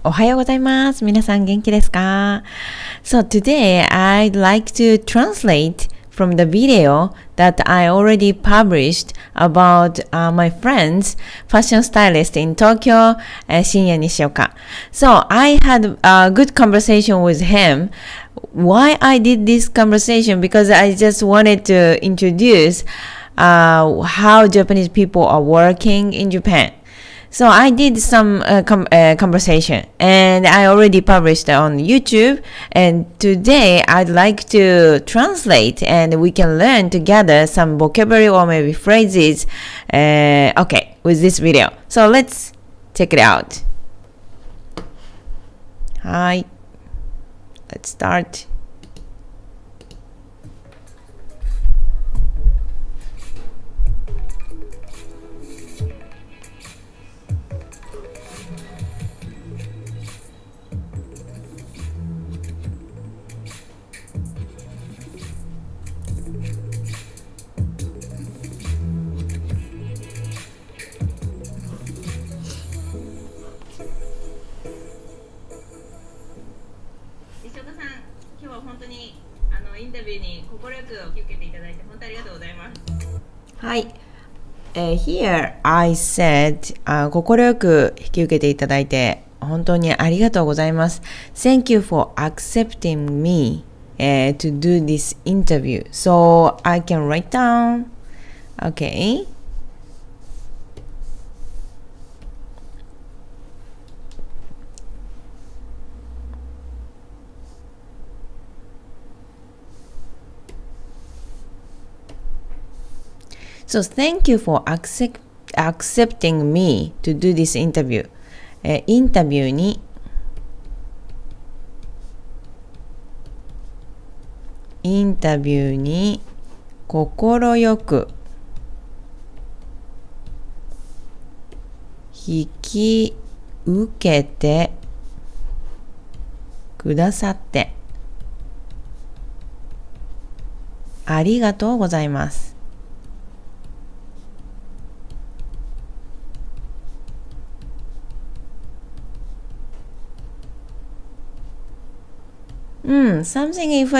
おはようございます。皆さん元気ですか？ So today I'd like to translate from the video that I already published about my friend's fashion stylist in Tokyo, Shinya Nishioka. So I had a good conversation with him. Why I did this conversation? Because I just wanted to introduce how Japanese people are working in Japan.So I did some conversation and I already published on YouTube, and today I'd like to translate and we can learn together some vocabulary or maybe phrases okay, with this video. So let's check it out. Hi, let's start.西岡さん、今日は本当にインタビューに快く受けていただいて本当にありがとうございます。はい。Here I said、快く引き受けていただいて本当にありがとうございます。Thank you for accepting me、to do this interview. So I can write down. Okay.So thank you for accepting me to do this interview. インタビューに快く引き受けてくださってありがとうございます。Something if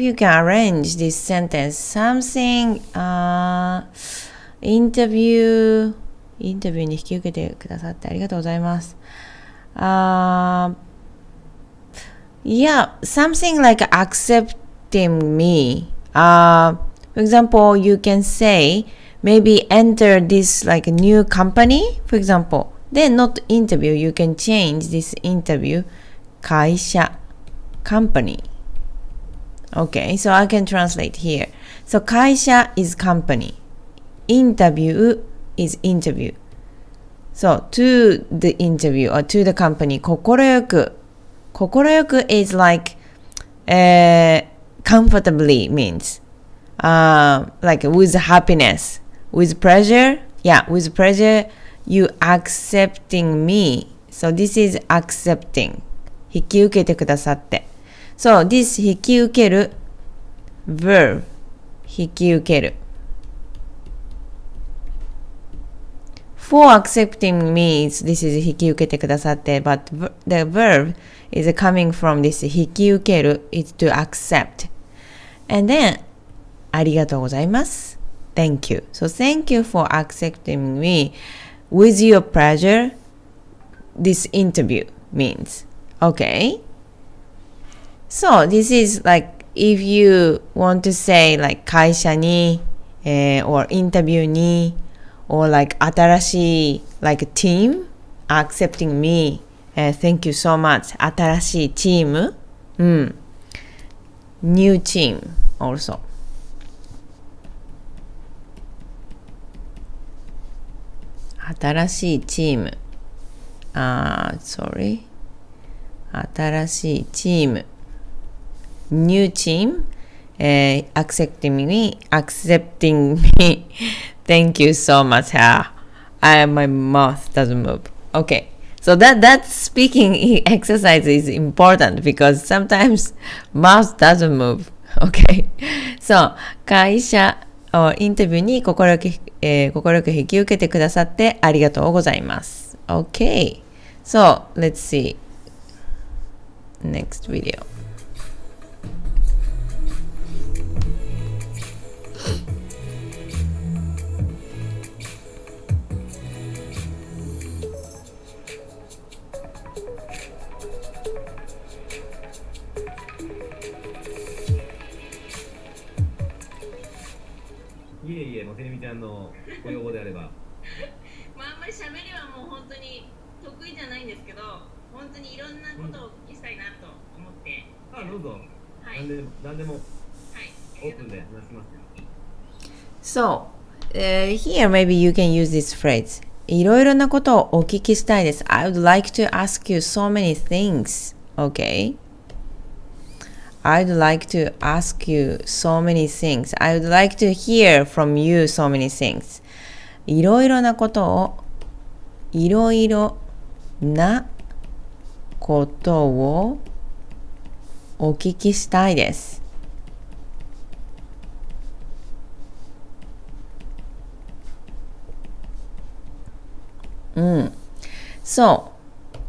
you can arrange this sentence, something インタビューに引き受けてくださってありがとうございます。Yeah, something like accepting me. For example, you can say maybe enter this like new company, for example. Then not interview, you can change this interview 会社company. Okay, so I can translate here. So 会社 is company. Interview is interview. So to the interview or to the company, 快く is like comfortably means like with happiness, with pleasure. Yeah, with pleasure you accepting me. So this is accepting. 引き受けてくださって。So this 引き受ける verb 引き受ける For accepting means this is 引き受けてくださって but the verb is coming from this 引き受ける is to accept. And then ありがとうございます Thank you. So thank you for accepting me with your pleasure. This interview means Okay. So this is like if you want to say like 会社に、or interview に or like 新しい like team accepting me、thank you so much 新しいチーム、new team also 新しいチームsorry新しいチーム new team、accepting me thank you so much my mouth doesn't move okay so that speaking exercise is important because sometimes mouth doesn't move okay so 会社インタビューに快く引き受けてくださってありがとうございます okay so let's see next video.いえいえ、もうてるみちゃんのご要望であれば。まああんまり喋りはもう本当に得意じゃないんですけど、本当にいろんなことをお聞きしたいなと思って。あ、どうぞ。はい。何でもはい。オープンで話しますよ。So, here maybe you can use this phrase. いろいろなことをお聞きしたいです。I would like to ask you so many things. Okay? I'd like to ask you so many things. I would like to hear from you so many things. いろいろなことを、いろいろなことをお聞きしたいです。So,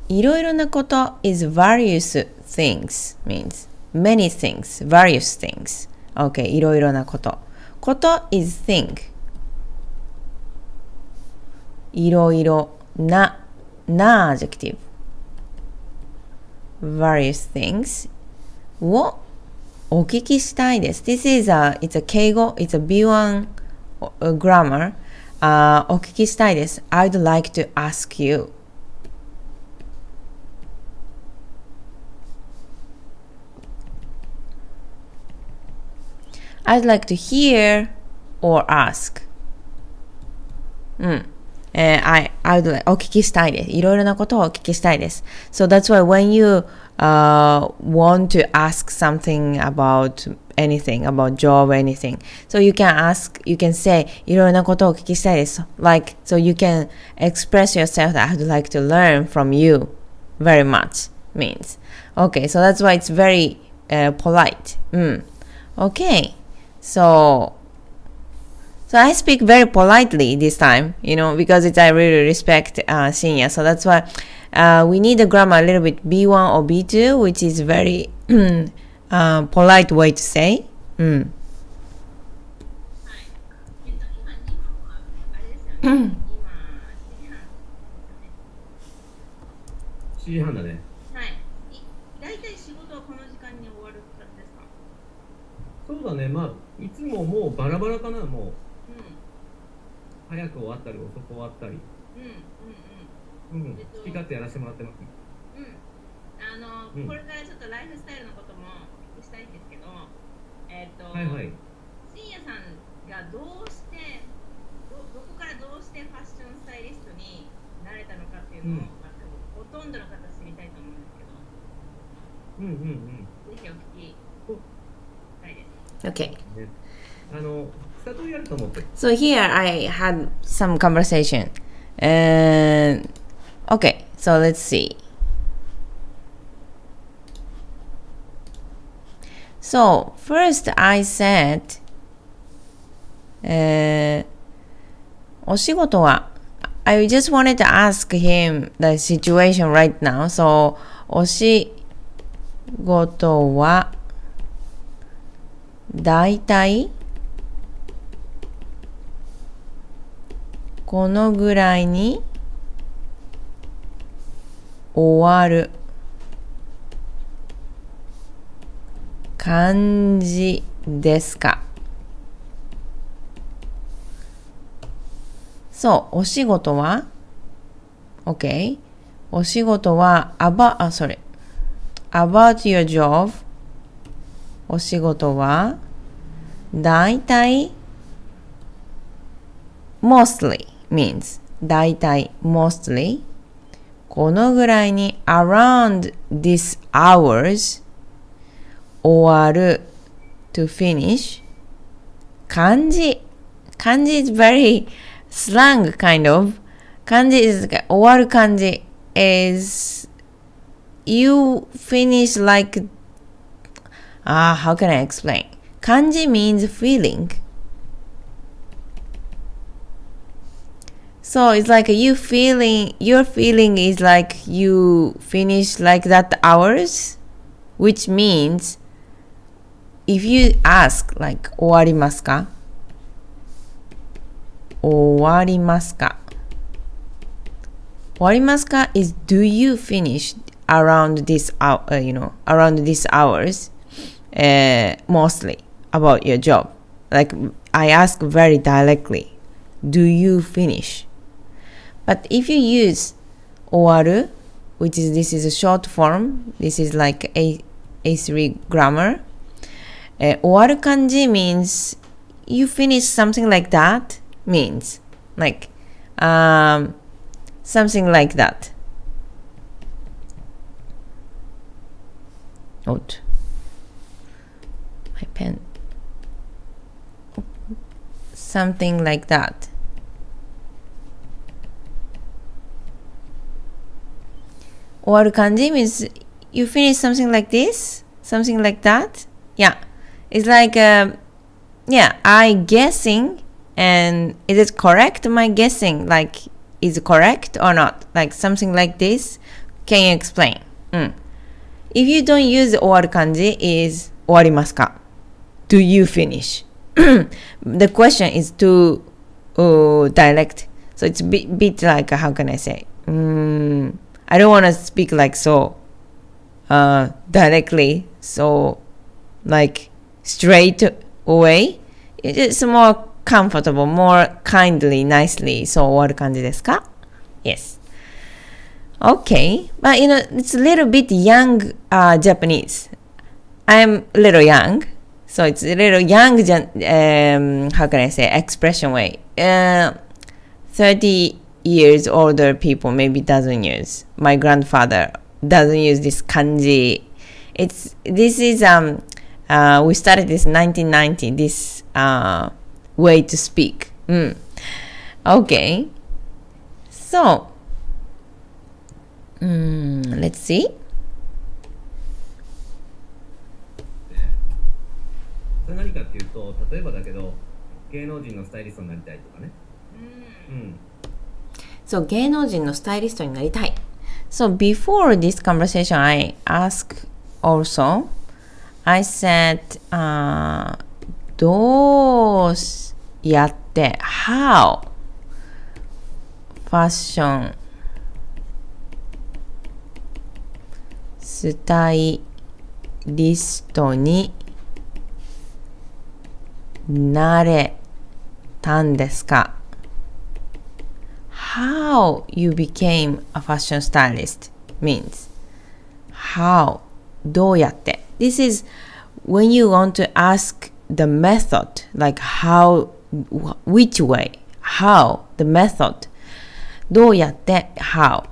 いろいろなこと is various things means many things, various things. Okay, いろいろなこと。こと is thing. いろいろな adjective. Various things をお聞きしたいです。This is it's a 敬語、it's a B1 grammar. お聞きしたいです。I'd like to ask you. I'd like to hear or ask. I would like お聞きしたいです。いろいろなことをお聞きしたいです。So that's why when you want to ask something about anything, about job, anything, so you can say いろいろなことをお聞きしたいです。Like, so you can express yourself that I'd like to learn from you very much means. Okay, so that's why it's very polite. Okay, so I speak very politely this time, because I really respect Shinya. So that's why we need the grammar a little bit B1 or B2, which is very polite way to say. はい。今日本はあれですよね。今7時半ですよね。7時半だね。はい。大体仕事はこの時間に終わる感じですか？そうだね、まあ、いつももうバラバラかな、もう。早く終わったり、遅く終わったり。好き勝手やらせてもらってます。これからちょっとライフスタイルのこともお聞きしたいんですけど、はいはい。深夜さんがどこからどうしてファッションスタイリストになれたのかっていうのを、ほとんどの方知りたいと思うんですけど、ぜひお聞きしたいです。Okay. スタートやると思って。So here I had some conversation. And okay, so let's see. So first I said, お仕事は I just wanted to ask him the situation right now. So お仕事はだいたいこのぐらいに終わる感じですか？そう、お仕事は OK。お仕事はabout your job。お仕事はだいたい mostly means だいたい mostly このぐらいに around these hours 終わる to finish 漢字 is very slang kind of 漢字 is 終わる漢字 is you finish like how can I explain? 漢字 means feeling. So it's like your feeling is like you finish like that hours. which means if you ask like 終わりますか終わりますか終わりますか is do you finish around this hour, around these hours, mostly about your job. Like I ask very directly, do you finish? But if you use 終わる, which is this is a short form, this is like A3 grammar. 終わる漢字 means you finish something like that means like something like that. Odd. My pen. Something like that. 終わる漢字 means you finish something like this, something like that. Yeah, it's like I guessing, and is it correct? My guessing, like is it correct or not? Like something like this. Can you explain? If you don't use 終わる漢字 is 終わりますか? Do you finish? The question is too direct, so it's a bit like how can I say? I don't want to speak like so directly, so like straight away. It's more comfortable, more kindly, nicely. So 終わる感じですか? Yes. Okay, but it's a little bit young Japanese. I'm a little young, so it's a little young. How can I say expression way? 30 years older people maybe doesn't use. My grandfather doesn't use this kanji. This is we started this 1990. This way to speak. Okay, so let's see. それ何かっていうと、例えばだけど芸能人のスタイリストになりたいとかね。So 芸能人のスタイリストになりたい。So before this conversation, I asked also. I said, どうやって how ファッションスタイリストになれたんですか? How you became a fashion stylist means how どうやって This is when you want to ask the method, like how, which way, how, the method. どうやって how.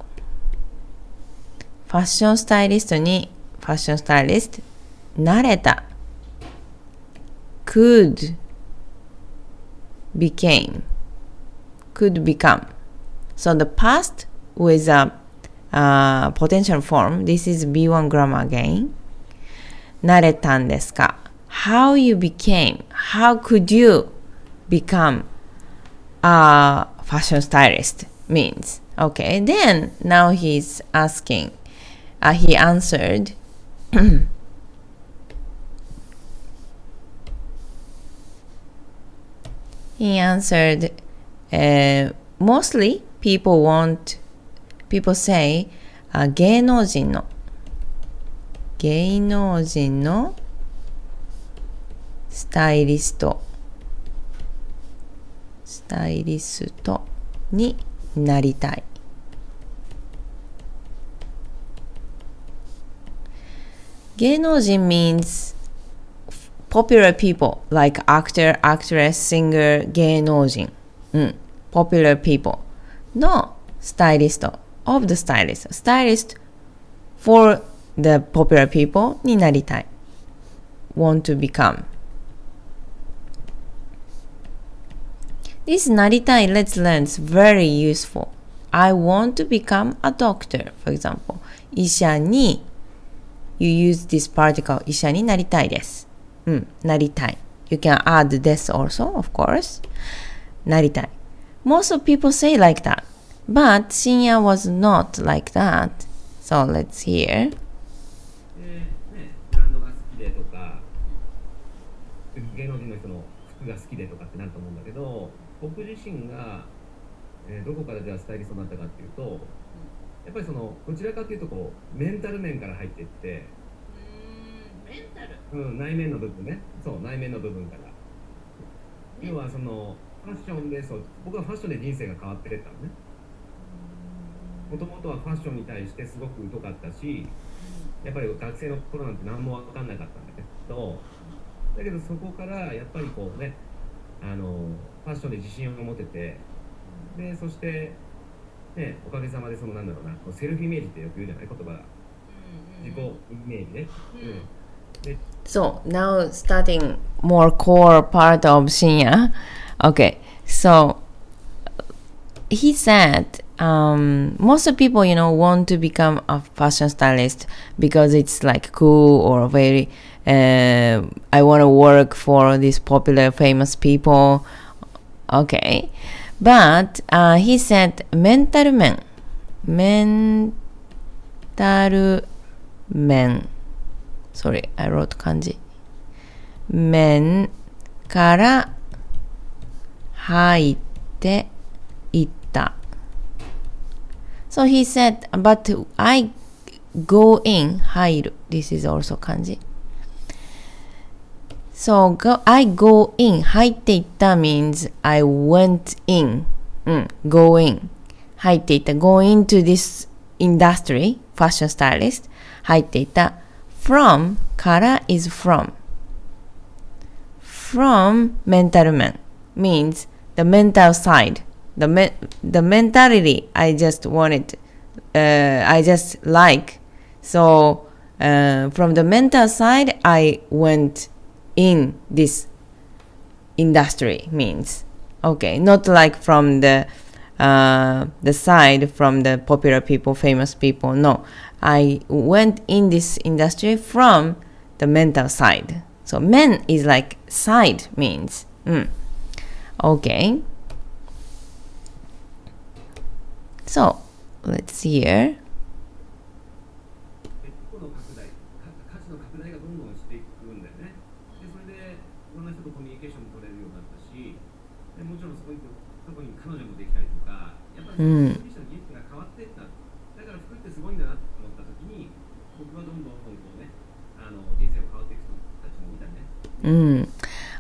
ファッションスタイリストにファッションスタイリストなれた could became could become. So the past with a potential form. This is B1 grammar again. なれたんですか? How you became, how could you become a fashion stylist means. Okay, then now he's asking, he answered, mostly people say 芸能人のスタイリストになりたい。芸能人 means popular people like actor, actress, singer, 芸能人、popular people のスタイリスト of the stylist for the popular people になりたい want to become. This なりたい let's learn is very useful. I want to become a doctor, for example. 医者に you use this particle 医者になりたいです。なりたい。You can add this also, of course. なりたい。Most of people say like that. But Shinya was not like that. So let's hear. が好きでとかってなると思うんだけど、僕自身が、どこからじゃあスタイリストになったかっていうと、やっぱりそのどちらかというとこうメンタル面から入っていって、メンタル、内面の部分ね、そう内面の部分から、要はそのファッションで、そう僕はファッションで人生が変わってったのね。もともとはファッションに対してすごく疎かったし、やっぱり学生の頃なんて何も分かんなかったんだけど、だけどそこからやっぱりこうね、ファッションで自信を持てて、でそしてね、おかげさまでそのなんだろうな、セルフイメージってよく言うじゃない、言葉が、自己イメージね。で So now starting more core part of Shinya. Okay, so he said most people, want to become a fashion stylist because it's like cool or very. I want to work for these popular, famous people. Okay, but he said mental men. Sorry, I wrote kanji. 面から入っていった。So he said, but I go in, 入る。This is also kanji. So I go in, 入っていった means I went in. Go in. 入っていった。Go into this industry, fashion stylist. 入っていた。From から is from. From mental man means the mental side. The mentality I just wanted, I just like. So from the mental side, I went in this industry means. Okay, not like from the side from the popular people, famous people. No, I went in this industry from the mental side. So men is like side means. Okay. So let's see here. 個の拡大、価値の拡大がどんどんしていくんだよね。でそれでいろんな人とコミュニケーションも取れるようになったし、でもちろんそこに彼女もできたりとか、やっぱり自分自身の技術が変わっていった。だから服ってすごいんだなと思った時に、僕はどんどんこうね、人生を変わっていく人たちも見たね。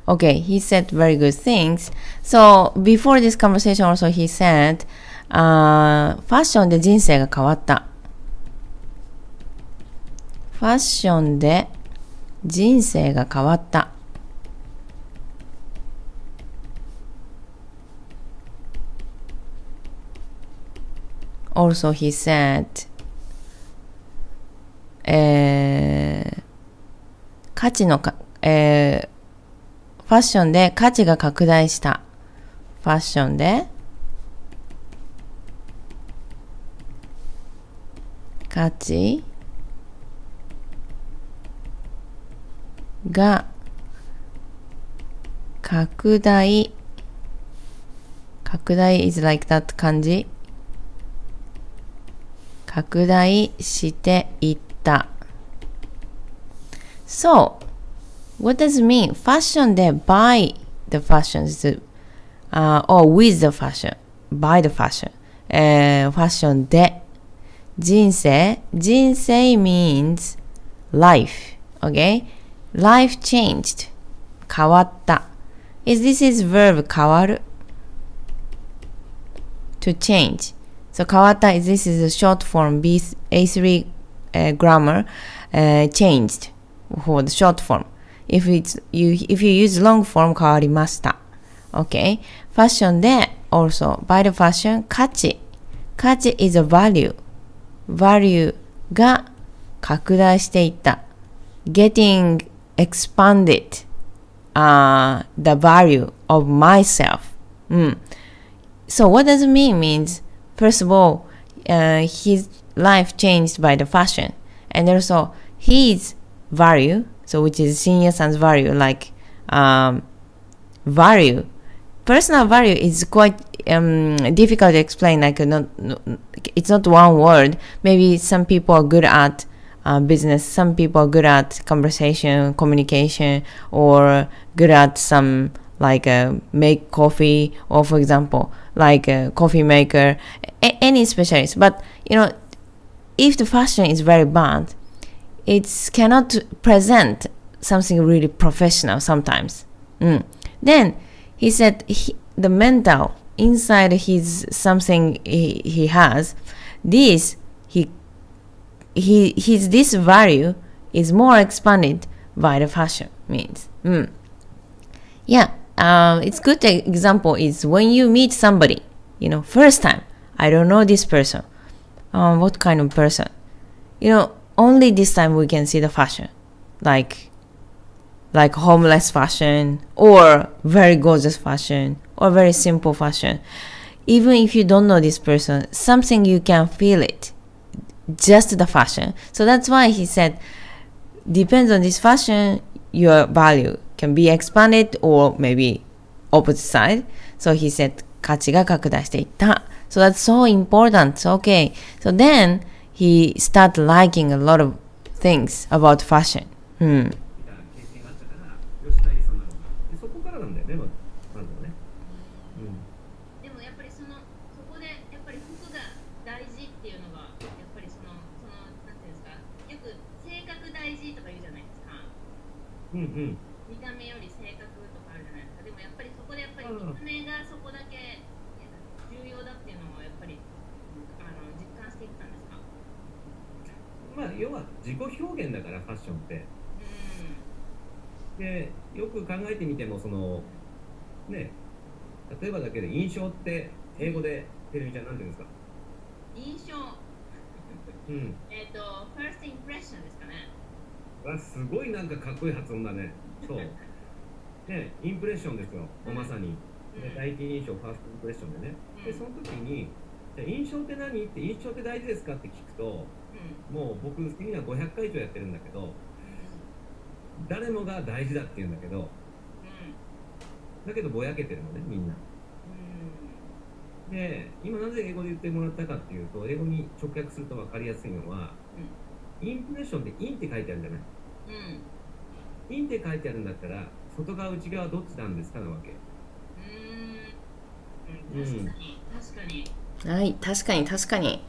Okay, he said very good things. So before this conversation also he said, ファッションで人生が変わった。ファッションで人生が変わった。Also he said, 価値のファッションで価値が拡大した。ファッションで価値が拡大 is like that 漢字拡大していった。So, what does it mean? ファッションで buy the fashion is, or with the fashion, buy the fashion. ファッションで人生 means life. Okay? Life changed. 変わった。This is verb 変わる。To change. So 変わった this is a short form A3 grammar changed for the short form. If you use long form 変わりました。Okay? ファッションで also by the fashion 価値 is a value が拡大していった。Getting expanded the value of myself. So what does it mean? Means first of all, his life changed by the fashion, and also his value, so which is Shinya-san's value, like value. Personal value is quite difficult to explain. Like it's not one word. Maybe some people are good at business, some people are good at conversation, communication, or good at some like make coffee, or for example, like a coffee maker, any specialist. But if the fashion is very bad, it cannot present something really professional sometimes. Then he said the mental inside his something he has, this his this value is more expanded by the fashion means. It's good example is when you meet somebody, first time, I don't know this person, what kind of person, only this time we can see the fashion, like homeless fashion, or very gorgeous fashion, or very simple fashion. Even if you don't know this person, something you can feel it, just the fashion. So that's why he said, depends on this fashion, your value can be expanded or maybe opposite side. So he said, 価値が拡大していった. So that's so important. Okay. So then he started liking a lot of things about fashion. 経験があったからよしスタイリストになろうか。そこからなんだよね、まずはね。でもやっぱりそこでやっぱり服が大事っていうのがやっぱりなんていうんですか、よく性格大事とか言うじゃないですか。見た目より性格とかあるじゃないですか。でもやっぱりそこでやっぱり見た目がそこだけ重要だっていうのをやっぱり実感していったんですか。要は自己表現だからファッションって。でよく考えてみても例えばだけで印象って英語でテレビちゃんなんて言うんですか。印象。first impression ですかね。すごいなんかかっこいい発音だね。そう。インプレッションですよ。まさに。第一印象、ファーストインプレッションでね。でその時に印象って何って印象って大事ですかって聞くと、もう僕次には500回以上やってるんだけど。誰もが大事だって言うんだけど、だけどぼやけてるのねみんな。で今なぜ英語で言ってもらったかっていうと、英語に直訳すると分かりやすいのは、インプレッションってインって書いてあるじゃない。インって書いてあるんだったら外側内側どっちなんですかなわけ。確かに。はい、確かに確かに。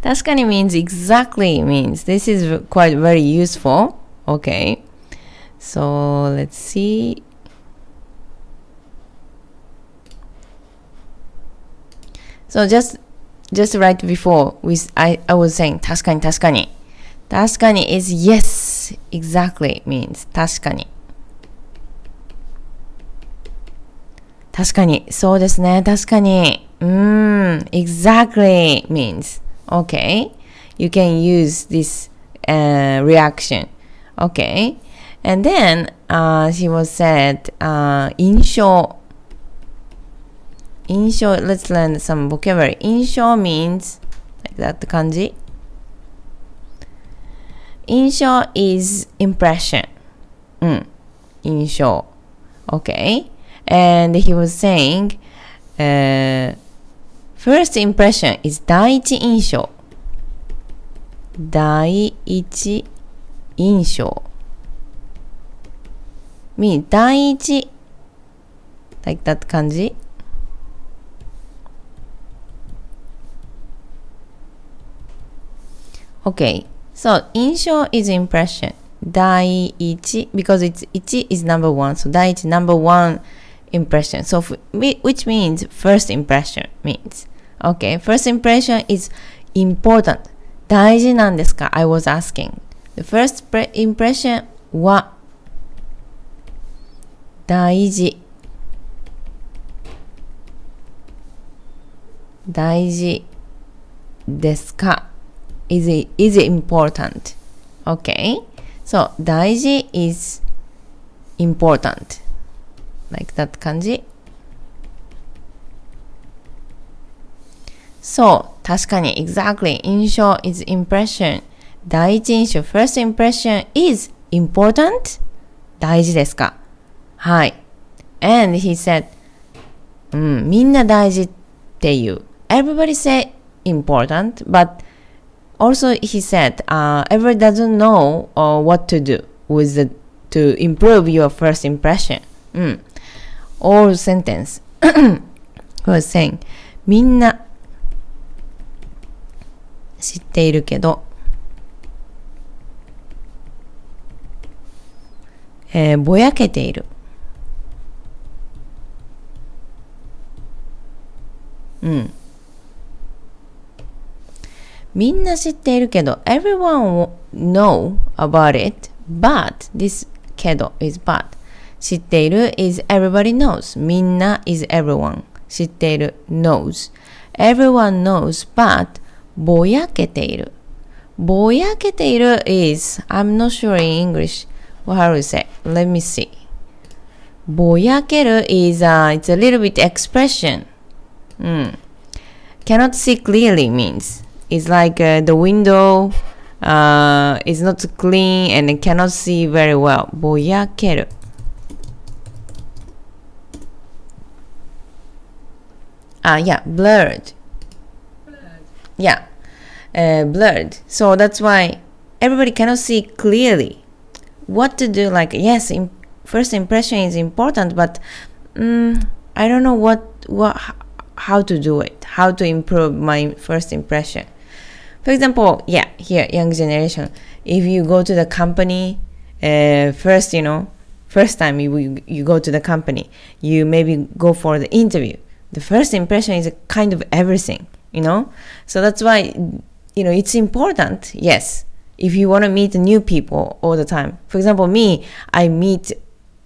確かに means exactly means this is quite very useful. Okay, so let's see. So just right before I was saying 確かに確かに。確かに is yes, exactly means 確かに。確かに、そうですね、確かに。exactly means okay. You can use this reaction. Okay, and then she was said 印象. Let's learn some vocabulary. 印象 means like that kanji. 印象 is impression. 印象. Okay, and he was saying first impression is 第一印象. 第一印象 mean 第一 like that kanji. Okay, so 印象 is impression. 第一 because it's 1 is number one, so 第一 number one impression. So which means first impression means. Okay, first impression is important. 大事なんですか? I was asking. The first impression は大事ですか? Is it important? Okay, so 大事 is important like that 感じ. So 確かに exactly 印象 is impression. 第一印象 first impression is important. 大事ですか? はい。And he said みんな大事っていう everybody say important, but also he said everybody doesn't know what to do with to improve your first impression. all sentence was saying みんな知っているけど、ぼやけている。みんな知っているけど everyone know about it, but this けど is but 知っている is everybody knows みんな is everyone 知っている knows everyone knows, but ぼやけているぼやけている is I'm not sure in English how to say, let me see ぼやける is it's a little bit expression cannot see clearly means it's like the window is not clean and it cannot see very well ぼやけるyeah, blurred yeah blurred so that's why everybody cannot see clearly what to do like yes first impression is important but I don't know what how to do it how to improve my first impression for example yeah here young generation if you go to the company first first time you go to the company you maybe go for the interview the first impression is kind of everything so that's why it's important yes if you want to meet new people all the time for example me I meet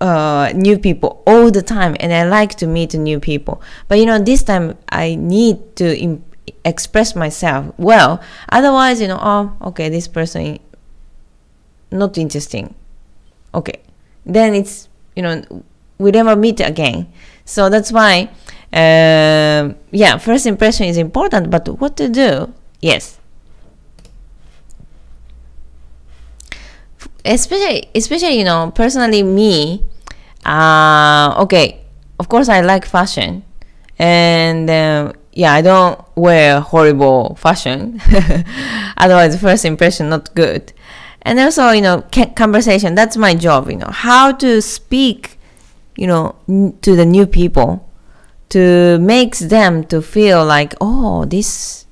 new people all the time and I like to meet new people but this time I need to express myself well otherwise oh okay this person not interesting okay then it's we never meet again so that's why yeah first impression is important but what to do yes especially personally me okay of course I like fashion and yeah I don't wear horrible fashion otherwise first impression not good and also conversation that's my job how to speak to the new people to make them to feel like oh this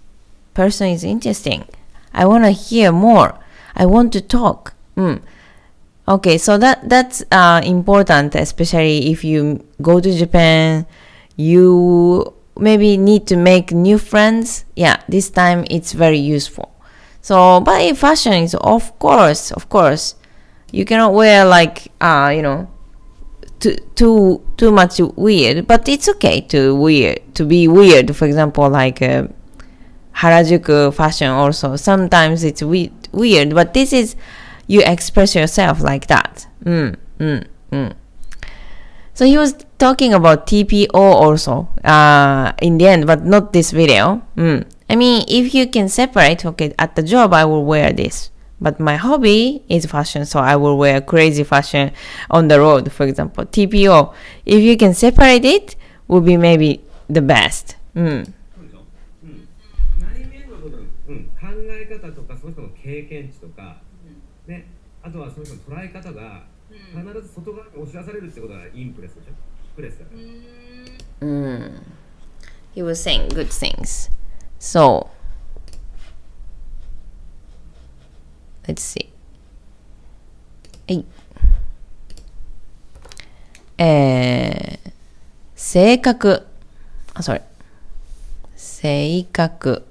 person is interesting I want to hear more I want to talk okay so that's important especially if you go to Japan you maybe need to make new friends yeah this time it's very useful so but fashion is of course you cannot wear like too much weird but it's okay to be weird for example like Harajuku fashion also sometimes it's weird but this is you express yourself like that so he was talking about TPO also in the end but not this video I mean if you can separate okay at the job I will wear this but my hobby is fashion so I will wear crazy fashion on the road for example TPO if you can separate it would be maybe the best 内面の部分、考え方とかその人の経験値とか、ね、あとはその人の捉え方が必ず外側に押し出されるってことがインプレスでしょプレスだから He was saying good things so let's see 性格sorry 性格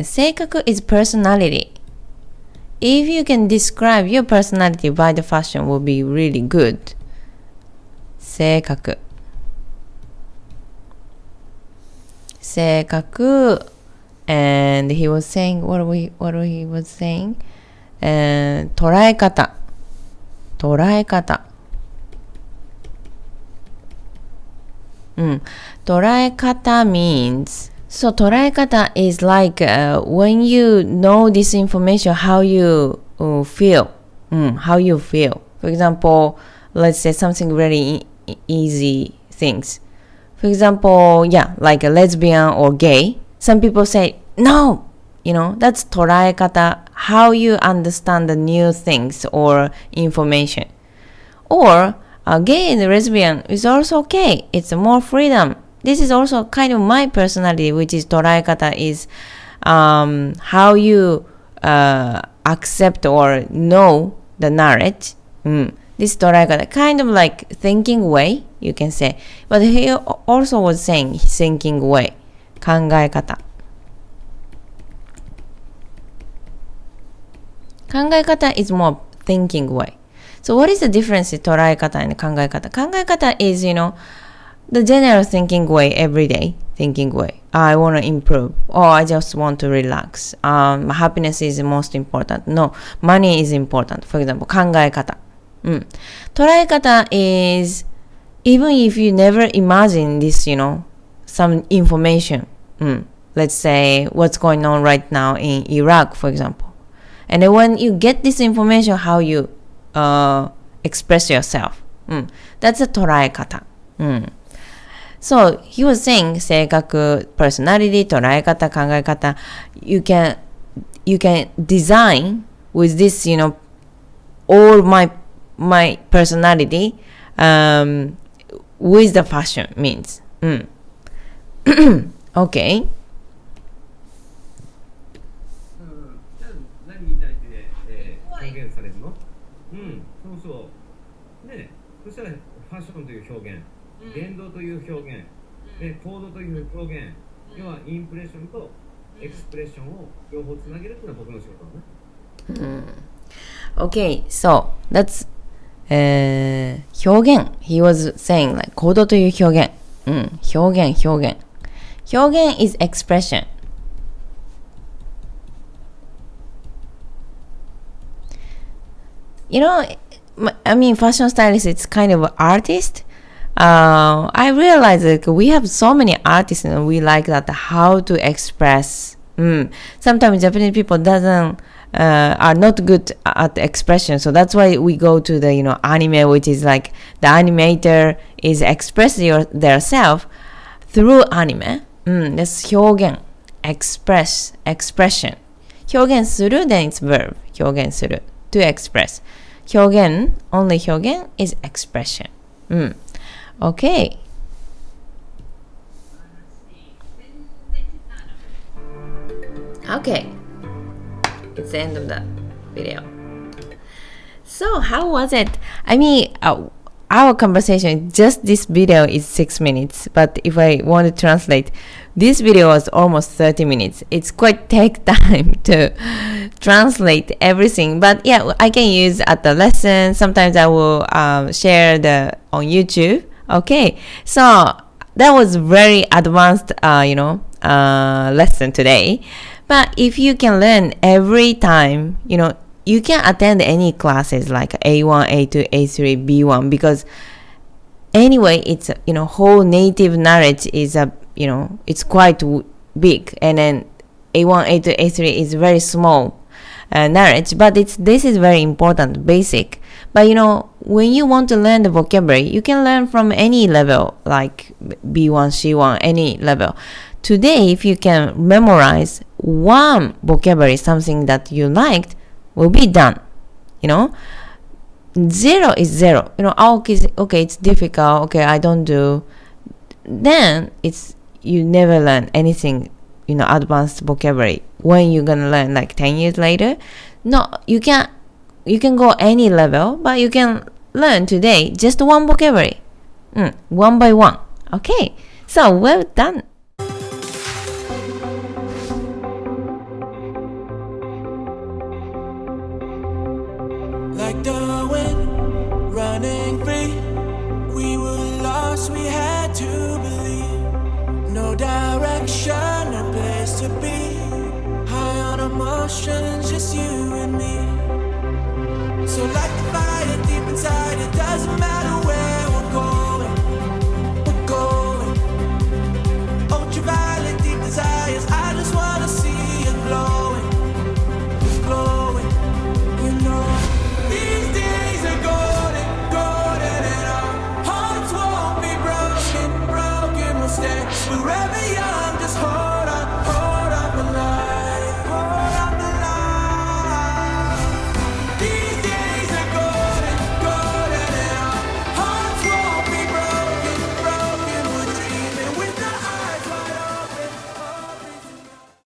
性格 is personality if you can describe your personality by the fashion will be really good 性格and he was saying what he was saying 捉え方捉え方 means so 捉え方 is like when you know this information how you feel for example let's say something very easy things for example yeah like a lesbian or gay some people say no that's 捉え方 how you understand the new things or information Or gay and lesbian is also okay. It's more freedom. This is also kind of my personality, which is 捉え方 is how you accept or know the knowledge. This 捉え方, kind of like thinking way, you can say. But he also was saying thinking way, 考え方. 考え方 is more thinking way. So what is the difference in 捉え方 and 考え方? 考え方 is, the general thinking way, everyday thinking way. I want to improve, or I just want to relax. Happiness is most important. No, money is important. For example, 考え方. 捉え方 is, even if you never imagine this, some information. Let's say what's going on right now in Iraq, for example. And then when you get this information, how you express yourself. That's a 捉え方. So he was saying 性格 personality 捉え方考え方 you can design with this all my personality with the fashion means okay. 何に対して、表現されるの？そうそうね。そしたらファッションという表現、言動という表現、行動という表現、要はインプレッションとエクスプレッションを両方つなげるっていうのは僕の仕事だね。Okay, so that's 表現 he was saying like 行動という表現、表現 is expression. I mean, fashion stylist, it's kind of artist. I realize that we have so many artists and we like that how to express. Sometimes Japanese people are not good at expression, so that's why we go to the anime, which is like the animator is expressing their self through anime. That's 表現 expression 表現する then it's verb 表現する to express 表現 only 表現 is expression. Okay. Okay. It's the end of the video. So how was it? I mean, our conversation, just this video is 6 minutes, but if I want to translate, this video was almost 30 minutes. It's quite take time to translate everything, but yeah, I can use at the lesson. Sometimes I will share on YouTube. Okay, so that was very advanced, lesson today. But if you can learn every time, you can attend any classes like A1, A2, A3, B1 because anyway, it's whole native knowledge is it's quite big, and then A1, A2, A3 is very small knowledge, but this is very important, basic. But when you want to learn the vocabulary, you can learn from any level, like B1, C1, any level. Today, if you can memorize one vocabulary, something that you liked, will be done. 0 is 0. Okay, it's difficult. Okay, I don't do. Then you never learn anything, advanced vocabulary. When you're gonna learn like 10 years later, no, you can go any level, but you can learn today just one vocabulary, one by one. Okay, so well done. Like the wind running free, we were lost, we had to believe. No direction, no place to be. High on emotions, just you and me. So like the fire deep inside, it doesn't matter